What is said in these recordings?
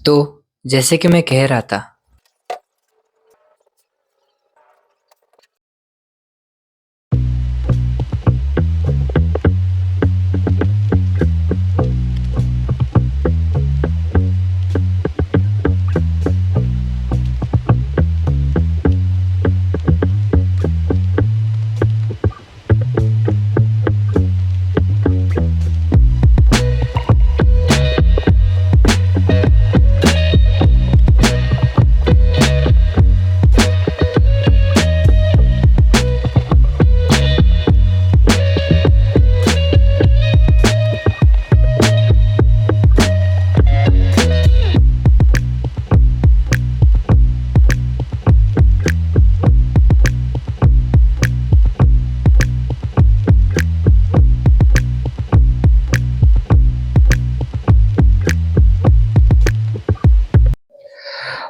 तो जैसे कि मैं कह रहा था।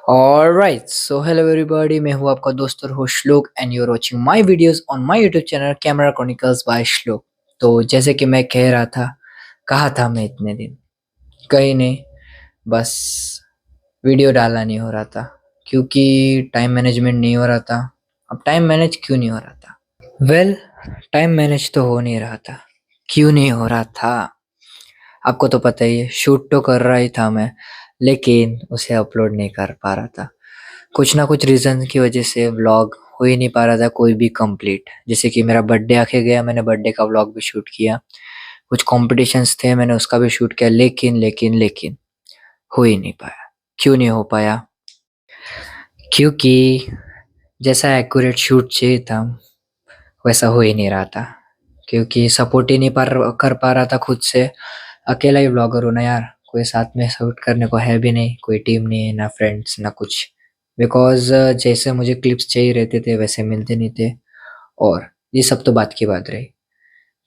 ऑलराइट, सो हेलो एवरीबॉडी, मैं हूं आपका दोस्त और host Shlok and you are watching my videos on my YouTube channel Camera Chronicles by Shlok. तो जैसे कि मैं कह रहा था, कहा था मैं इतने दिन कहीं नहीं, बस वीडियो डाला नहीं हो रहा था क्योंकि टाइम मैनेजमेंट नहीं हो रहा था। अब टाइम मैनेज क्यों नहीं हो रहा था? वेल, टाइम मैनेज तो हो नहीं रहा था। क्यों नहीं हो रहा था आपको तो पता ही है। शूट तो कर रहा ही था मैं, लेकिन उसे अपलोड नहीं कर पा रहा था। कुछ ना कुछ रीज़न की वजह से व्लॉग हो ही नहीं पा रहा था कोई भी कंप्लीट। जैसे कि मेरा बर्थडे आके गया, मैंने बर्थडे का व्लॉग भी शूट किया। कुछ कॉम्पिटिशन्स थे, मैंने उसका भी शूट किया, लेकिन हो ही नहीं पाया। क्यों नहीं हो पाया? क्योंकि जैसा एक्यूरेट शूट चाहिए था, वैसा हो ही नहीं रहा था। क्योंकि सपोर्ट ही नहीं कर पा रहा था खुद से। अकेला ही व्लॉगर हूँ ना यार, कोई साथ में शूट करने को है भी नहीं, कोई टीम नहीं है, ना फ्रेंड्स ना कुछ। बिकॉज़ जैसे मुझे क्लिप्स चाहिए रहते थे वैसे मिलते नहीं थे। और ये सब तो बात की बात रही।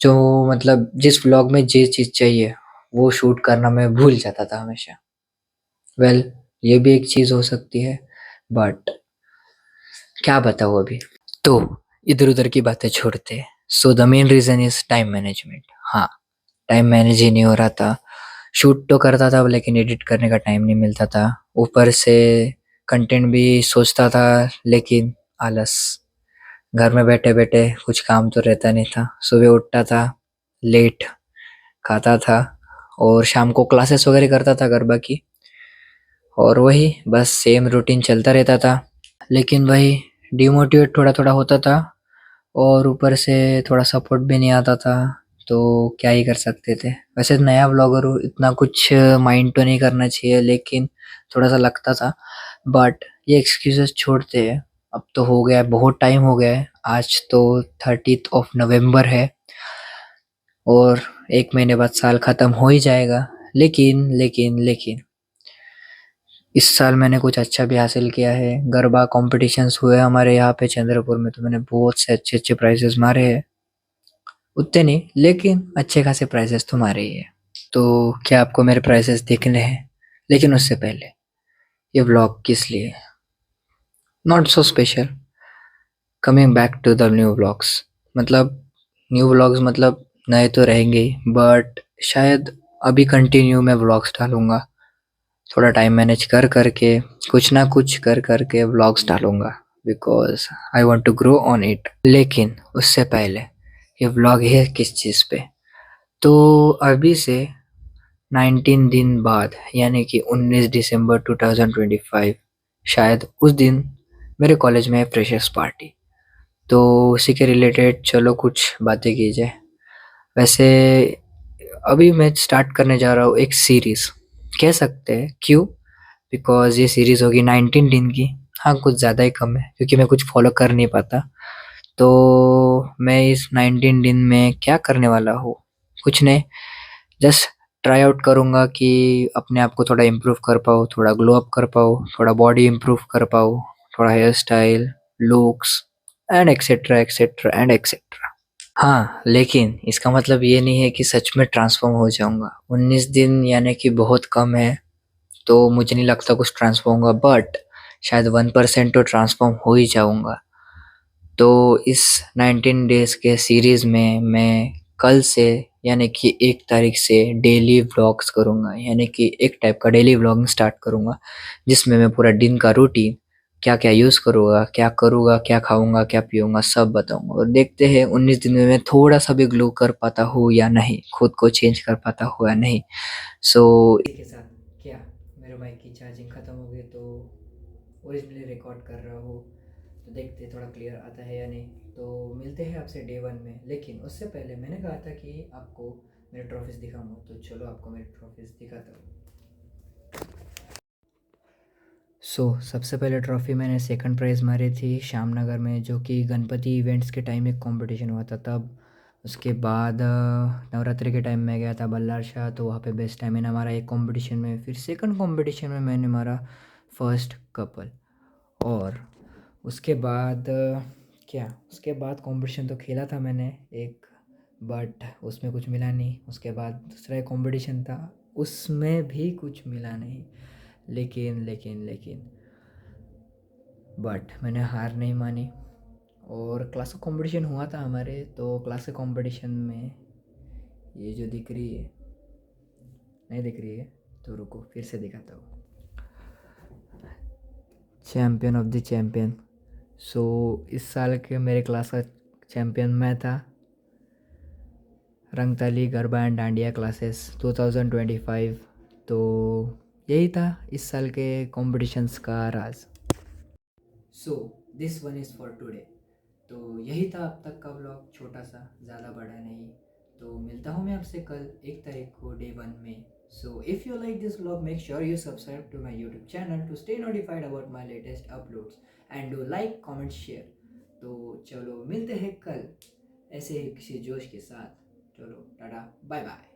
जो मतलब जिस व्लॉग में जो चीज़ चाहिए वो शूट करना मैं भूल जाता था हमेशा। वेल, ये भी एक चीज़ हो सकती है, बट क्या बताऊँ अभी। तो इधर-उधर की बातें छोड़ते हैं। So the main reason is time management. हाँ, टाइम मैनेज ही नहीं हो रहा था। शूट तो करता था लेकिन एडिट करने का टाइम नहीं मिलता था। ऊपर से कंटेंट भी सोचता था, लेकिन आलस। घर में बैठे-बैठे कुछ काम तो रहता नहीं था। सुबह उठता था, लेट, खाता था और शाम को क्लासेस वगैरह करता था गरबा की। और वही बस सेम रूटीन चलता रहता था। लेकिन वही डिमोटिवेट थोड़ा-थोड़ा होता था और ऊपर से थोड़ा सपोर्ट भी नहीं आता था, तो क्या ही कर सकते थे। वैसे नया व्लॉगर हूँ, इतना कुछ माइंड तो नहीं करना चाहिए, लेकिन थोड़ा-सा लगता था। बट ये एक्सक्यूज़ेस छोड़ते हैं, अब तो हो गया है, बहुत टाइम हो गया है। आज तो 30th ऑफ नवंबर है और 1 महीने बाद साल खत्म हो ही जाएगा। लेकिन इस साल मैंने कुछ अच्छा भी हासिल किया है। गरबा कॉम्पिटिशन्स हुए हमारे यहाँ पे चंद्रपुर में, तो मैंने बहुत से अच्छे-अच्छे प्राइज़ेज़ मारे हैं। उतने नहीं, लेकिन अच्छे खासे प्राइज़ेज़ तो मारे ही है। तो क्या आपको मेरे प्राइज़ेज़ देखने हैं? लेकिन उससे पहले ये व्लॉग किस लिए? Not so special. Coming back to the new vlogs. मतलब न्यू व्लॉग्स मतलब नए तो रहेंगे ही, बट शायद अभी कंटिन्यू मैं व्लॉग्स डालूँगा। थोड़ा टाइम मैनेज कर के, कुछ ना कुछ कर के व्लॉग्स डालूँगा, because I want to grow on it. लेकिन उससे पहले ये व्लॉग है किस चीज़ पे? तो अभी से 19 दिन बाद, यानी कि 19 दिसंबर 2025, शायद उस दिन मेरे कॉलेज में है फ्रेशर्स पार्टी। तो उसी के रिलेटेड चलो कुछ बातें की जाए। वैसे अभी मैं स्टार्ट करने जा रहा हूँ एक सीरीज़, कह सकते हैं। क्यों? बिकॉज़ ये सीरीज़ होगी 19 दिन की। हाँ, कुछ ज़्यादा ही कम है क्योंकि मैं कुछ फ़ॉलो कर नहीं पाता। तो मैं इस 19 दिन में क्या करने वाला हूँ? कुछ नहीं, जस्ट ट्राई आउट करूँगा कि अपने आप को थोड़ा इम्प्रूव कर पाऊँ, थोड़ा ग्लो अप कर पाऊँ, थोड़ा बॉडी इम्प्रूव कर पाऊँ, थोड़ा hair style, looks and etcetera, etcetera and etcetera. हाँ, लेकिन इसका मतलब ये नहीं है कि सच में ट्रांसफ़ॉर्म हो जाऊँगा। 19 दिन यानी कि बहुत कम है, तो मुझे नहीं लगता कुछ ट्रांसफ़ॉर्म होगा, बट शायद 1% तो ट्रांसफ़ॉर्म हो ही जाऊँगा। तो इस 19 डेज़ के सीरीज़ में मैं कल से यानी कि 1 तारीख से डेली व्लॉग्स करूँगा, यानी कि एक टाइप का डेली व्लॉगिंग स्टार्ट करूँगा, जिसमें मैं पूरा दिन का रूटीन, क्या-क्या यूज़ करूँगा, क्या करूँगा, क्या खाऊँगा, क्या पीऊँगा, सब बताऊँगा और देखते हैं 19 दिन में मैं थोड़ा-सा भी ग्लो कर पाता हूँ या नहीं, खुद को चेंज कर पाता हूँ या नहीं। सो इसी के साथ क्या मेरे बाइक की चार्जिंग ख़त्म हो गई, तो ओरिजिनली रिकॉर्ड कर रहा हूँ, तो देखते थोड़ा क्लियर आता है या नहीं। तो मिलते हैं आपसे डे 1 में, लेकिन उससे पहले मैंने कहा था कि आपको मेरे ट्रॉफीज़ दिखाऊंगा, तो चलो आपको मेरे ट्रॉफीज़ दिखाता हूँ। सबसे पहले ट्रॉफ़ी मैंने सेकंड प्राइज़ मारी थी श्यामनगर में, जो कि गणपति इवेंट्स के टाइम एक कंपटीशन हुआ था तब। उसके बाद नवरात्रि के टाइम में गया था बल्लार शाह, तो वहाँ पे बेस्ट टाइम मैंने मारा एक कंपटीशन में। फिर सेकंड कंपटीशन में मैंने मारा फर्स्ट कपल। और उसके बाद उसके बाद कंपटीशन तो खेला था मैंने एक, बट उसमें कुछ मिला नहीं। उसके बाद दूसरा एक कंपटीशन था, उसमें भी कुछ मिला नहीं। लेकिन बट मैंने हार नहीं मानी और क्लासिक कंपटीशन हुआ था हमारे। तो क्लासिक कंपटीशन में ये जो दिख रही है, नहीं दिख रही है तो रुको फिर से दिखाता हूँ। Champion of the champion. इस साल के मेरे क्लास का चैम्पियन मैं था। Rangtaali Garba and dandiya classes 2025। तो यही था इस साल के कॉम्पिटिशन्स का राज। This one is for today. तो यही था अब तक का व्लॉग, छोटा सा, ज़्यादा बड़ा नहीं। तो मिलता हूँ मैं आपसे कल 1 तारीख को डे 1 में। If you like this vlog, make sure you subscribe to my YouTube channel to stay notified about my latest uploads and do like comment share. तो चलो मिलते हैं कल ऐसे ही किसी जोश के साथ। चलो टाटा बाय बाय।